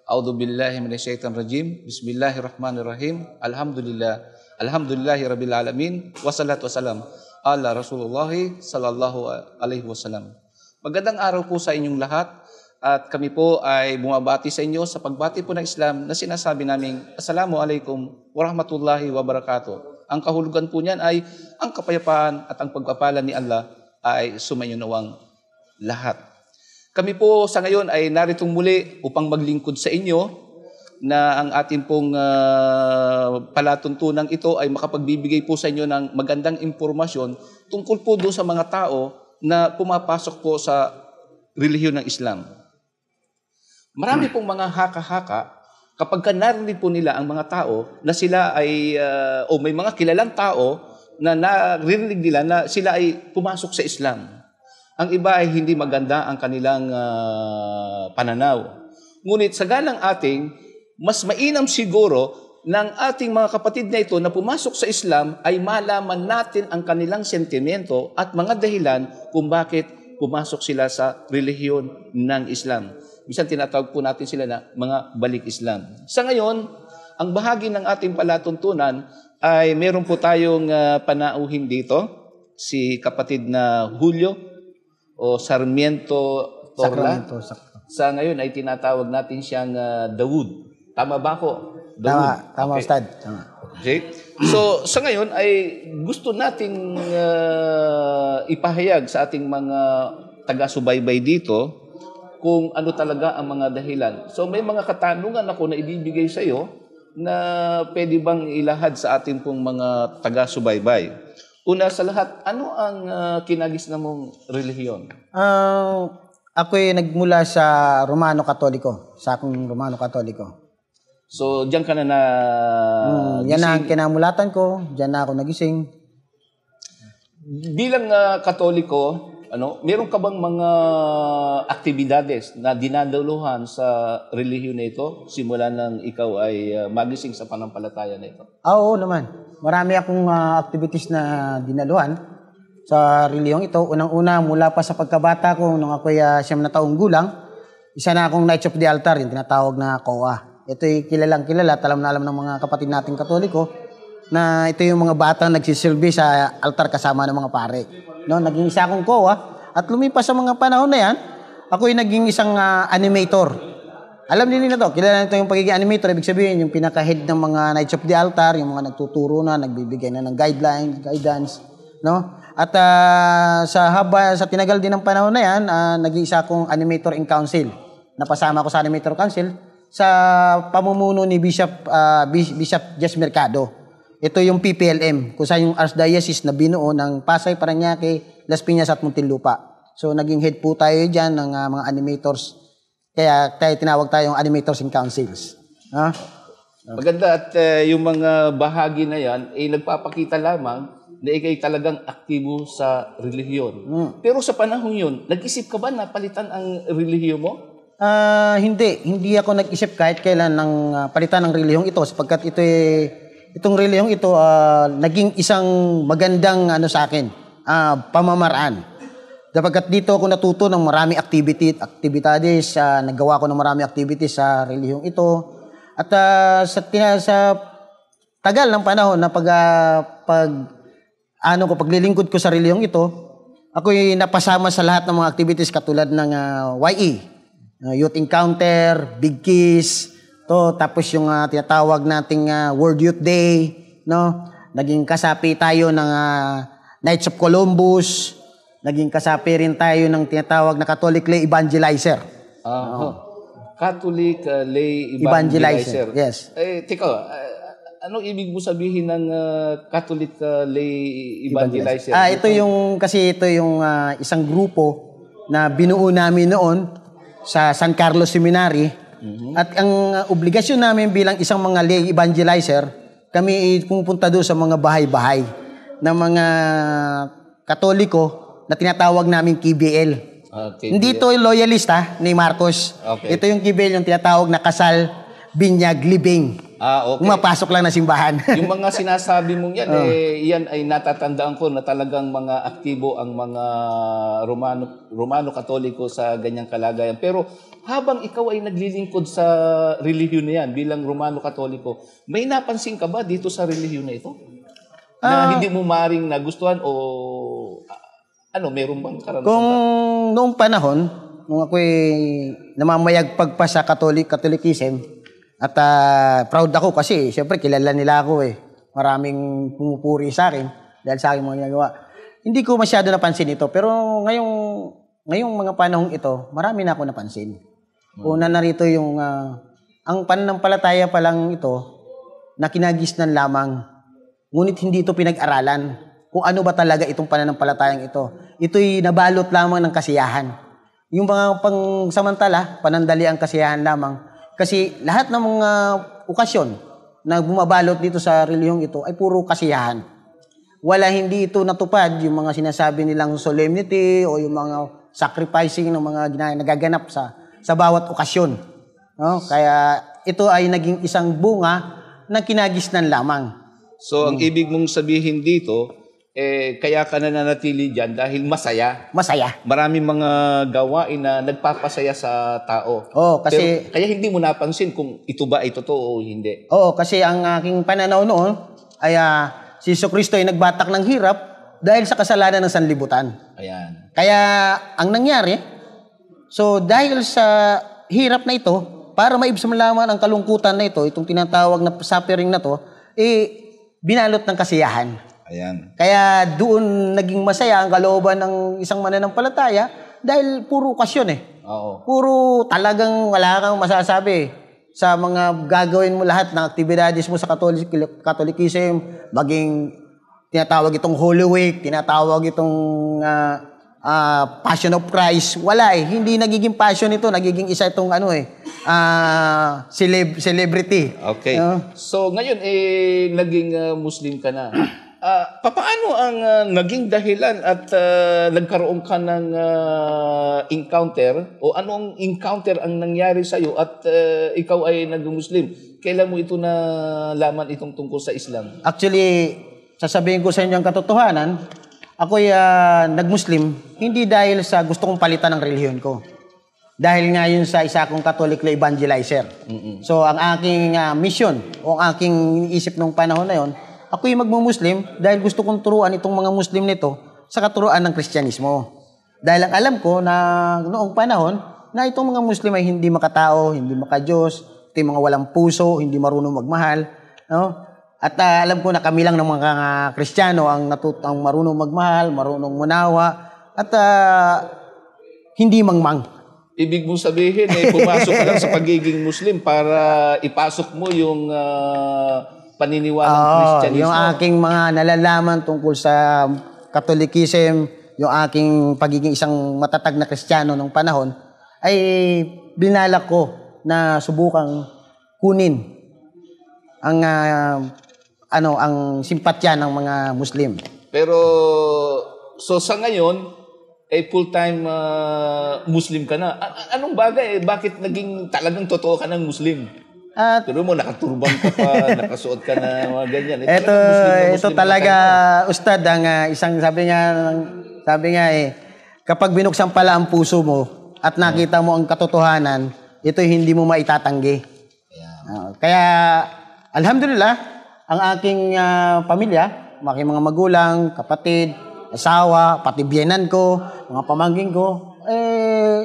A'udzu billahi minasyaitonir rajim. Bismillahirrahmanirrahim. Alhamdulillahi rabbil alamin. Wassalatu wassalam ala Rasulullah sallallahu alaihi wasallam. Magandang araw po sa inyong lahat at kami po ay bumabati sa inyo sa pagbati po ng Islam na sinasabi naming Assalamualaikum warahmatullahi wabarakatuh. Ang kahulugan po niyan ay ang kapayapaan at ang pagpapala ni Allah ay sumainyo nawang lahat. Kami po sa ngayon ay naritong muli upang maglingkod sa inyo na ang ating pong palatuntunang ito ay makapagbibigay po sa inyo ng magandang impormasyon tungkol po doon sa mga tao na pumapasok po sa relihiyon ng Islam. Marami pong mga haka-haka kapag narinig po nila ang mga tao na sila ay, o may mga kilalang tao na narinig nila na sila ay pumasok sa Islam. Ang iba ay hindi maganda ang kanilang pananaw. Ngunit sa galang ating, mas mainam siguro ng ating mga kapatid na ito na pumasok sa Islam ay malaman natin ang kanilang sentimento at mga dahilan kung bakit pumasok sila sa relihiyon ng Islam. Minsan tinatawag po natin sila na mga balik Islam. Sa ngayon, ang bahagi ng ating palatuntunan ay meron po tayong panauhin dito, si kapatid na Julio o Sarmiento Torla. Sa ngayon ay tinatawag natin siyang Dawood. Tama ba ako? Tama, okay. Ustad. Tama. Okay. So, sa ngayon ay gusto nating ipahayag sa ating mga taga-subaybay dito kung ano talaga ang mga dahilan. So, may mga katanungan ako na ibibigay sa iyo na pwede bang ilahad sa ating pong mga taga-subaybay. Una sa lahat, ano ang kinagis na mong relihiyon? Ako'y nagmula sa Romano Katoliko, sa akong Romano Katoliko. So, diyan ka na yan na ang kinamulatan ko, diyan na ako nagising. Bilang Katoliko, meron ka bang mga aktibidades na dinadaluhan sa relihiyon na ito simula nang ikaw ay magising sa panampalataya na ito? Oo naman. Marami akong activities na dinaluhan sa relihiyong ito. Unang-una, mula pa sa pagkabata ko, nung ako'y 9 na taong gulang, isa na akong Knights of the Altar, yung tinatawag na COA. Ito'y kilalang kilala, alam na alam ng mga kapatid nating Katoliko, na ito yung mga batang nagsisilbi sa altar kasama ng mga pare. No, naging isa akong COA, at lumipas sa mga panahon na yan, ako'y naging isang animator. Alam din nila to, kilala nito yung pagiging animator, ibig sabihin yung pinaka-head ng mga Knights of the Altar, yung mga nagtuturo na, nagbibigay na ng guidance, no? At sa tinagal din ng panahon na yan, naging isa akong animator in council. Napasama ko sa animator council sa pamumuno ni Bishop Jess Mercado. Ito yung PPLM, kung saan yung Archdiocese na binuo ng Pasay, Parañaque, Las Piñas at Muntinlupa. So naging head po tayo dyan ng mga animators. Kaya tinawag tayong animators in councils. Maganda at yung mga bahagi na yan ay nagpapakita lamang na ikay talagang aktibo sa relihiyon. Pero sa panahon yun, nag-isip ka ba na palitan ang relihiyon mo? Hindi ako nag-isip kahit kailan ng palitan ng relihiyong ito sapagkat itong relihiyong ito naging isang magandang sa akin, pamamaraan. Sapagkat dito ako natuto ng marami activities, nagawa ko ng marami activities sa relihiyong ito. At sa tagal ng panahon na paglilingkod ko sa relihiyong ito, ako'y napasama sa lahat ng mga activities katulad ng YE. Youth Encounter, Big Kiss, tapos yung tinatawag nating World Youth Day, no? Naging kasapi tayo ng Knights of Columbus, naging kasapi rin tayo ng tinatawag na Catholic Lay Evangelizer. Catholic Lay Evangelizer. Yes. Teka, anong ibig mo sabihin ng Catholic Lay Evangelizer? Ito yung isang grupo na binuo namin noon sa San Carlos Seminary. At ang obligasyon namin bilang isang mga lay evangelizer, kami pupunta doon sa mga bahay-bahay ng mga Katoliko na tinatawag namin KBL. Hindi ito yung loyalista ni Marcos. Ito yung KBL, yung tinatawag na Kasal, Binyag, Libing. Okay. Pumapasok lang na simbahan. Yung mga sinasabi mong yan, yan ay natatandaan ko na talagang mga aktibo ang mga Romano Katoliko sa ganyang kalagayan. Pero habang ikaw ay naglilingkod sa relihiyon na yan bilang Romano Katoliko, may napansin ka ba dito sa relihiyon na ito? Na hindi mo maring nagustuhan o meron bang karanasan? Kung noong panahon, nung ako'y namamayagpag pa sa Catholicism, at proud ako kasi siyempre kilala nila ako eh. Maraming pumupuri sa akin dahil sa aking mga ginagawa. Hindi ko masyado napansin ito, pero ngayong mga panahong ito, marami na ako napansin. Una narito yung ang pananampalataya pa lang ito na kinagisnan lamang, ngunit hindi ito pinag-aralan kung ano ba talaga itong pananampalatayang ito. Ito'y nabalot lamang ng kasiyahan. Yung mga pangsamantala, panandaliang kasiyahan lamang. Kasi lahat ng mga okasyon na bumabalot dito sa relihiyong ito ay puro kasiyahan. Hindi ito natupad yung mga sinasabi nilang solemnity o yung mga sacrificing ng mga nagaganap sa bawat okasyon. No? Kaya ito ay naging isang bunga na kinagisnan lamang. So, ang ibig mong sabihin dito, kaya ka nananatili dyan dahil masaya. Masaya. Maraming mga gawain na nagpapasaya sa tao. Kasi... Pero, kaya hindi mo napansin kung ito ba ay totoo o hindi. Kasi ang aking pananaw noon ay si Jesucristo ay nagbatak ng hirap dahil sa kasalanan ng sanlibutan. Ayan. Kaya ang nangyari, so dahil sa hirap na ito, para maibsan lamang ang kalungkutan na ito, itong tinatawag na suffering na to, binalot ng kasiyahan. Ayan. Kaya doon naging masaya ang kalooban ng isang mananampalataya dahil puro okasyon Oo. Puro talagang wala kang masasabi sa mga gagawin mo lahat ng aktibidades mo sa Catholicism, maging tinatawag itong Holy Week, tinatawag itong Passion of Christ. Wala hindi nagiging passion ito, nagiging isa itong celebrity. Okay. So ngayon naging Muslim ka na. Paano ang naging dahilan at nagkaroon ka ng encounter o anong encounter ang nangyari sa iyo at ikaw ay nag-Muslim? Kailan mo ito nalaman itong tungkol sa Islam? Actually, sasabihin ko sa inyo ang katotohanan, ako'y nag-Muslim hindi dahil sa gusto kong palitan ng relihiyon ko. Dahil nga yun sa isa kong Catholic na evangelizer. So, ang aking mission o ang aking isip nung panahon na yon, ako'y magmumuslim dahil gusto kong turuan itong mga Muslim nito sa katuruan ng Kristyanismo. Dahil ang alam ko na noong panahon na itong mga Muslim ay hindi makatao, hindi makadiyos, ito yung mga walang puso, hindi marunong magmahal. No? At alam ko na kami lang ng mga Kristiyano ang marunong magmahal, marunong munawa, at hindi mangmang. Ibig mong sabihin, pumasok ka lang sa pagiging Muslim para ipasok mo yung paniniwalang Kristyanismo. Yung aking mga nalalaman tungkol sa Catholicism, yung aking pagiging isang matatag na Kristiyano nung panahon, ay binalak ko na subukang kunin ang simpatya ng mga Muslim. Pero so sa ngayon full-time Muslim ka na. Anong bagay? Bakit naging talagang totoo ka ng Muslim? Pero mo, nakaturban ka pa, nakasuot ka na mga ganyan. Ito talaga, Ustad, ang isang sabi nga kapag binuksan pala ang puso mo at nakita mo ang katotohanan, ito hindi mo maitatanggi. Kaya, alhamdulillah, ang aking pamilya, aking mga magulang, kapatid, asawa, pati biyenan ko, mga pamangkin ko,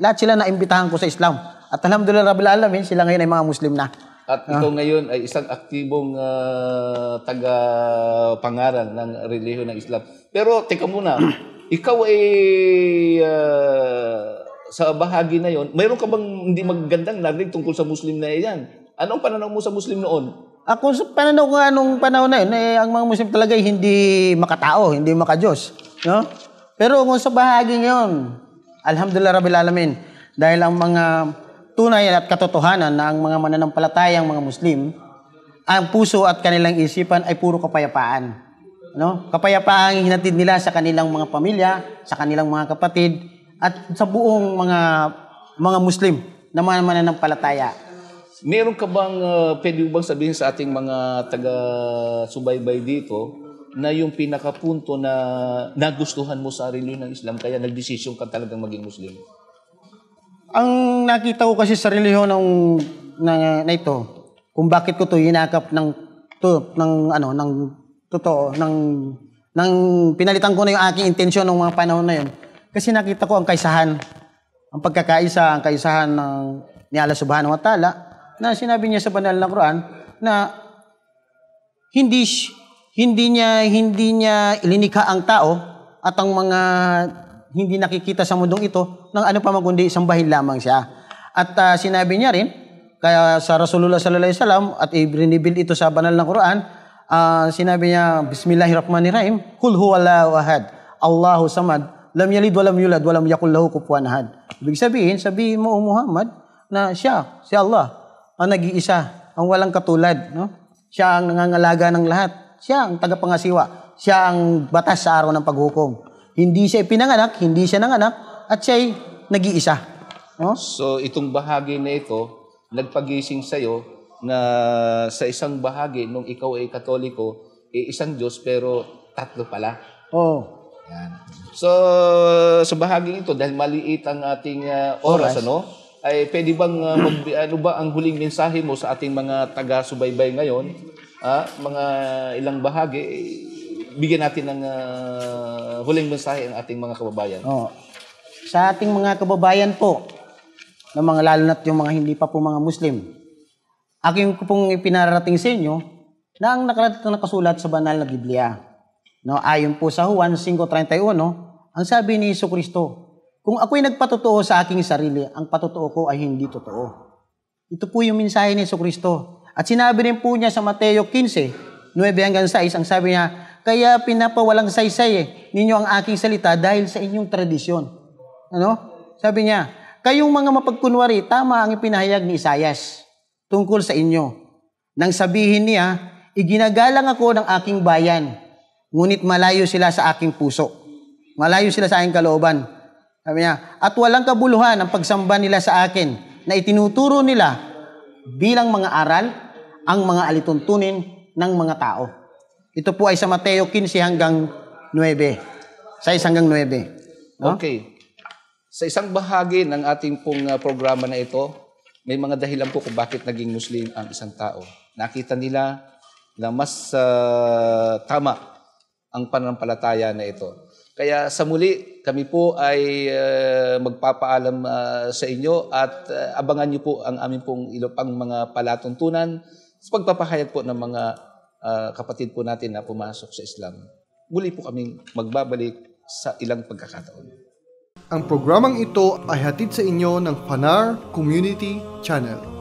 lahat sila naimbitahan ko sa Islam. At alhamdulillah, Rabbil Alamin, sila ngayon ay mga Muslim na. At ikaw ngayon ay isang aktibong taga-pangaral ng relihiyon ng Islam. Pero teka muna, ikaw ay sa bahagi na yon, mayroon ka bang hindi magandang narinig tungkol sa Muslim na iyan? Anong pananaw mo sa Muslim noon? Ako sa pananaw ko anong panahon na yun, ang mga Muslim talaga ay hindi makatao, hindi makadiyos. No? Pero kung sa bahagi ngayon, alhamdulillah Rabbil Alamin, dahil ang mga tunay at katotohanan na ang mga mananampalatayang mga Muslim, ang puso at kanilang isipan ay puro kapayapaan. No? Kapayapaan ang hinatid nila sa kanilang mga pamilya, sa kanilang mga kapatid, at sa buong mga Muslim na mananampalataya. Meron ka bang, pwede bang sabihin sa ating mga taga-subaybay dito na yung pinakapunto na nagustuhan mo sa relihiyon ng Islam kaya nagdesisyon ka talagang maging Muslim? Ang nakita ko kasi sa relihiyon na ito, kung bakit ko to hinakap ng totoo, ng pinalitan ko na yung aking intensyon ng mga panahon na yun. Kasi nakita ko ang kaisahan, ang pagkakaisa, ang kaisahan ni Allah Subhanahu wa Ta'ala, na sinabi niya sa banal na Quran na hindi niya ilinikha ang tao at ang mga hindi nakikita sa mundong ito ng ano pa man kundi sambahin lamang siya. At sinabi niya rin kaya sa Rasulullah sallallahu alaihi wasallam at ibinibil ito sa banal na Quran, sinabi niya Bismillahirrahmanirrahim, Qul huwallahu ahad, Allahu samad, lam yalid walam yulad walam yakul lahu kufuwan ahad. Ibig sabihin mo Muhammad na siya, si Allah ang nag-iisa, ang walang katulad, no? Siya ang nangangalaga ng lahat. Siya ang tagapangasiwa. Siya ang batas sa araw ng paghukom. Hindi siya ipinanganak, hindi siya nanganak, at siya'y nag-iisa. No? So, itong bahagi na ito, nagpagising sa'yo na sa isang bahagi, nung ikaw ay Katoliko, isang Diyos, pero tatlo pala. Oo. Yan. So, sa bahaging ito, dahil maliit ang ating oras, ay pwede bang, ano ba ang huling mensahe mo sa ating mga taga-subaybay ngayon? Mga ilang bahagi, bigyan natin ng huling mensahe ang ating mga kababayan. Sa ating mga kababayan po, na mga lalo na't yung mga hindi pa po mga Muslim, aking ko pong ipinarating sa inyo na ang nakasulat sa banal na Biblia. No, ayon po sa Juan 5:31, ang sabi ni Jesucristo, kung ako'y nagpatotoo sa aking sarili, ang patotoo ko ay hindi totoo. Ito po yung mensahe ni Jesucristo. At sinabi rin po niya sa Mateo 15:9 hanggang 6, ang sabi niya, kaya pinapawalang saysay ninyo ang aking salita dahil sa inyong tradisyon. Ano? Sabi niya, kayong mga mapagkunwari, tama ang ipinahayag ni Isaias tungkol sa inyo. Nang sabihin niya, iginagalang ako ng aking bayan, ngunit malayo sila sa aking puso. Malayo sila sa aking kalooban. Sabi niya, at walang kabuluhan ang pagsamba nila sa akin na itinuturo nila bilang mga aral ang mga alituntunin ng mga tao. Ito po ay sa Mateo 15 hanggang 9. 6 hanggang 9. No? Okay. Sa isang bahagi ng ating pong programa na ito, may mga dahilan po kung bakit naging Muslim ang isang tao. Nakita nila na mas tama ang pananampalataya na ito. Kaya sa muli, kami po ay magpapaalam sa inyo at abangan niyo po ang aming pong ilopang mga palatuntunan sa pagpapahayag po ng mga kapatid po natin na pumasok sa Islam. Muli po kaming magbabalik sa ilang pagkakataon. Ang programang ito ay hatid sa inyo ng Fanar Community Channel.